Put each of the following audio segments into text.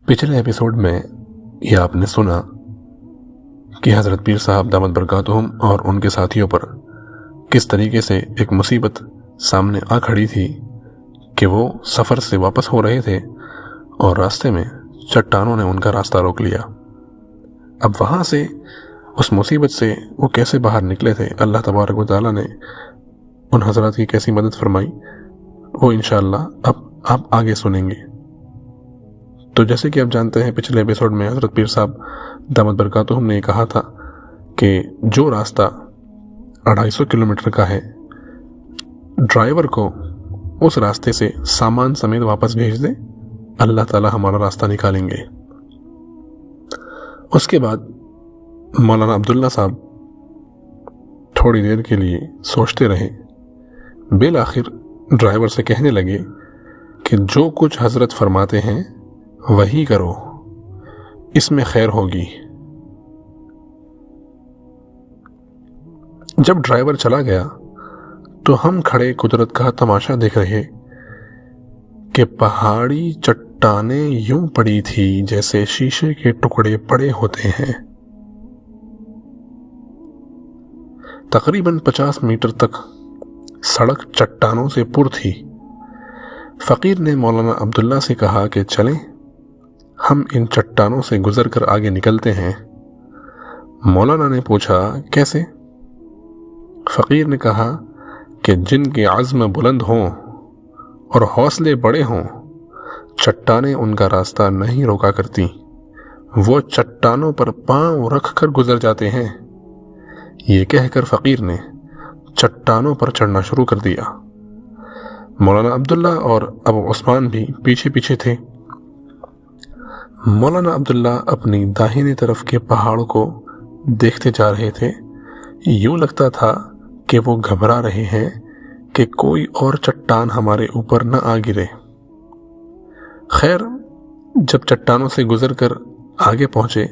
पिछले एपिसोड में ये आपने सुना कि हज़रत पीर साहब दामद बरकातुहुम और उनके साथियों पर किस तरीके से एक मुसीबत सामने आ खड़ी थी कि वो सफ़र से वापस हो रहे थे और रास्ते में चट्टानों ने उनका रास्ता रोक लिया। अब वहाँ से उस मुसीबत से वो कैसे बाहर निकले थे, अल्लाह तबारक व तआला ने उन हज़रात की कैसी मदद फरमाई, वो इंशाअल्लाह अब आप आगे सुनेंगे। तो जैसे कि आप जानते हैं, पिछले एपिसोड में हज़रत पीर साहब दामद बरकातुहुम ने कहा था कि जो रास्ता 250 किलोमीटर का है, ड्राइवर को उस रास्ते से सामान समेत वापस भेज दे, अल्लाह ताला हमारा रास्ता निकालेंगे। उसके बाद मौलाना अब्दुल्ला साहब थोड़ी देर के लिए सोचते रहे। बिल आखिर ड्राइवर से कहने लगे कि जो कुछ हज़रत फरमाते हैं वही करो, इसमें खैर होगी। जब ड्राइवर चला गया तो हम खड़े कुदरत का तमाशा देख रहे कि पहाड़ी चट्टानें यूं पड़ी थी जैसे शीशे के टुकड़े पड़े होते हैं। तकरीबन 50 मीटर तक सड़क चट्टानों से पुर थी। फकीर ने मौलाना अब्दुल्ला से कहा कि चलें, हम इन चट्टानों से गुजर कर आगे निकलते हैं। मौलाना ने पूछा, कैसे? फकीर ने कहा कि जिनके आज़्म बुलंद हों और हौसले बड़े हों, चट्टानें उनका रास्ता नहीं रोका करती, वो चट्टानों पर पांव रख कर गुजर जाते हैं। ये कहकर फकीर ने चट्टानों पर चढ़ना शुरू कर दिया। मौलाना अब्दुल्ला और अबू उस्मान भी पीछे पीछे थे। मौलाना अब्दुल्ला अपनी दाहिनी तरफ के पहाड़ को देखते जा रहे थे। यूं लगता था कि वो घबरा रहे हैं कि कोई और चट्टान हमारे ऊपर न आ गिरे। खैर, जब चट्टानों से गुजरकर आगे पहुंचे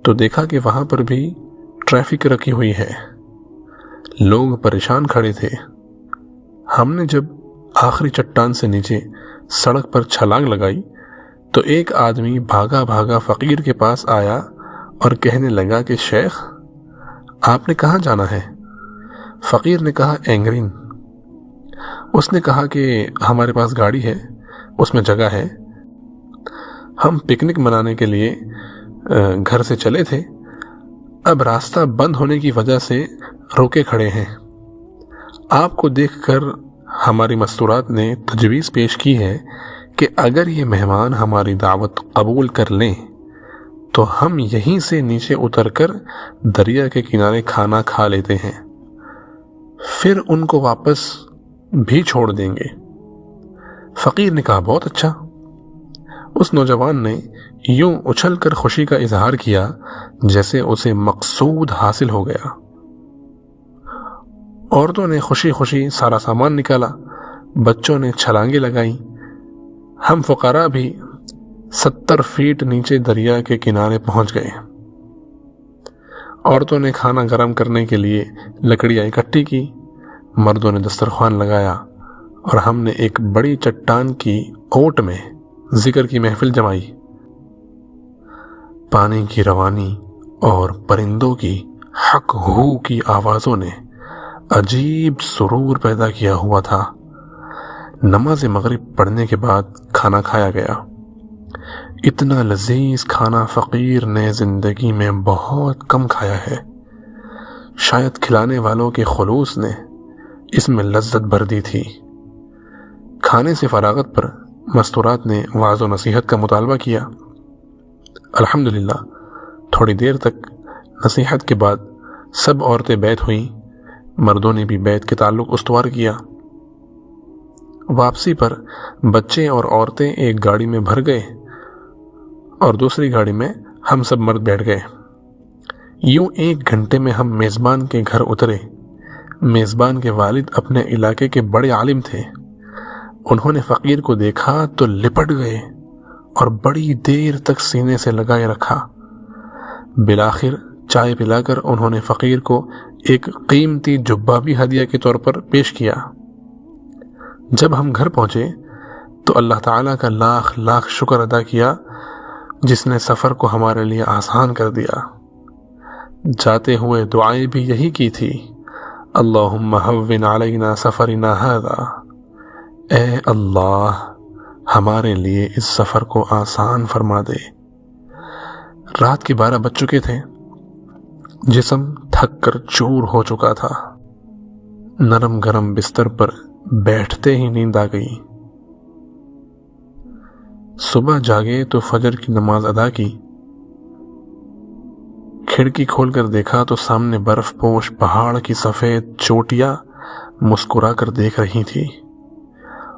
तो देखा कि वहां पर भी ट्रैफिक रखी हुई है, लोग परेशान खड़े थे। हमने जब आखिरी चट्टान से नीचे सड़क पर छलांग लगाई तो एक आदमी भागा भागा फकीर के पास आया और कहने लगा कि शेख, आपने कहाँ जाना है? फकीर ने कहा, एंगरीन। उसने कहा कि हमारे पास गाड़ी है, उसमें जगह है, हम पिकनिक मनाने के लिए घर से चले थे, अब रास्ता बंद होने की वजह से रोके खड़े हैं। आपको देखकर हमारी मस्तूरात ने तजवीज़ पेश की है कि अगर ये मेहमान हमारी दावत कबूल कर लें तो हम यहीं से नीचे उतरकर दरिया के किनारे खाना खा लेते हैं, फिर उनको वापस भी छोड़ देंगे। फकीर ने कहा, बहुत अच्छा। उस नौजवान ने यूं उछलकर खुशी का इजहार किया जैसे उसे मकसूद हासिल हो गया। औरतों ने खुशी खुशी सारा सामान निकाला, बच्चों ने छलांगे लगाई। हम फुकरा भी 70 फीट नीचे दरिया के किनारे पहुंच गए। औरतों ने खाना गर्म करने के लिए लकड़ियां इकट्ठी की, मर्दों ने दस्तरखान लगाया और हमने एक बड़ी चट्टान की ओट में जिक्र की महफिल जमाई। पानी की रवानी और परिंदों की हक हू की आवाज़ों ने अजीब सुरूर पैदा किया हुआ था। नमाज मगरिब पढ़ने के बाद खाना खाया गया। इतना लजीज खाना फ़कीर ने ज़िंदगी में बहुत कम खाया है। शायद खिलाने वालों के खुलूस ने इसमें लज्जत भर दी थी। खाने से फरागत पर मस्तूरात ने वाज़ व नसीहत का मुतालबा किया। अल्हम्दुलिल्लाह, थोड़ी देर तक नसीहत के बाद सब औरतें बैत हुईं, मर्दों ने भी बैत के ताल्लुक उस्तवार किया। वापसी पर बच्चे और औरतें एक गाड़ी में भर गए और दूसरी गाड़ी में हम सब मर्द बैठ गए। यूं 1 घंटे में हम मेज़बान के घर उतरे। मेज़बान के वालिद अपने इलाके के बड़े आलिम थे। उन्होंने फ़कीर को देखा तो लिपट गए और बड़ी देर तक सीने से लगाए रखा। बिलाखिर चाय पिलाकर उन्होंने फ़कीर को एक कीमती जुब्बा भी हदिया के तौर पर पेश किया। जब हम घर पहुंचे तो अल्लाह ताला का लाख लाख शुक्र अदा किया جس نے سفر کو ہمارے لیے آسان کر دیا۔ جاتے ہوئے دعائیں بھی یہی کی تھی، اللہم ہون علینا سفرنا ھذا، اے اللہ ہمارے لیے اس سفر کو آسان فرما دے۔ رات کے 12 بج چکے تھے، جسم تھک کر چور ہو چکا تھا، نرم گرم بستر پر بیٹھتے ہی نیند آ گئی۔ صبح جاگے تو فجر کی نماز ادا کی، کھڑکی کھول کر دیکھا تو سامنے برف پوش پہاڑ کی سفید چوٹیاں مسکرا کر دیکھ رہی تھی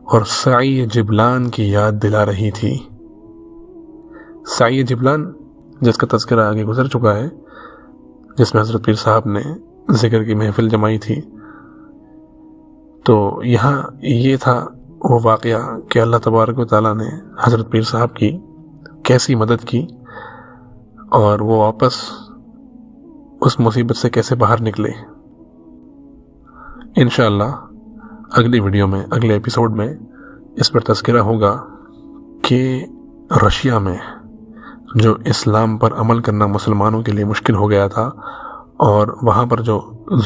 اور سعی جبلان کی یاد دلا رہی تھی۔ سعی جبلان جس کا تذکرہ آگے گزر چکا ہے، جس میں حضرت پیر صاحب نے ذکر کی محفل جمائی تھی، تو یہاں یہ تھا وہ واقعہ کہ اللہ تبارک و تعالیٰ نے حضرت پیر صاحب کی کیسی مدد کی اور وہ واپس اس مصیبت سے کیسے باہر نکلے۔ انشاءاللہ اگلی ویڈیو میں، اگلے ایپیسوڈ میں اس پر تذکرہ ہوگا کہ رشیا میں جو اسلام پر عمل کرنا مسلمانوں کے لیے مشکل ہو گیا تھا اور وہاں پر جو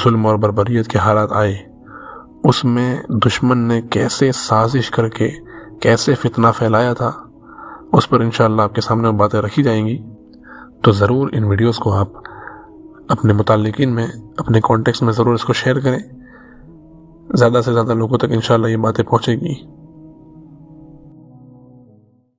ظلم اور بربریت کے حالات آئے، اس میں دشمن نے کیسے سازش کر کے کیسے فتنہ پھیلایا تھا، اس پر انشاءاللہ آپ کے سامنے باتیں رکھی جائیں گی۔ تو ضرور ان ویڈیوز کو آپ اپنے متعلقین میں، اپنے کانٹیکٹس میں ضرور اس کو شیئر کریں، زیادہ سے زیادہ لوگوں تک انشاءاللہ یہ باتیں پہنچے گی۔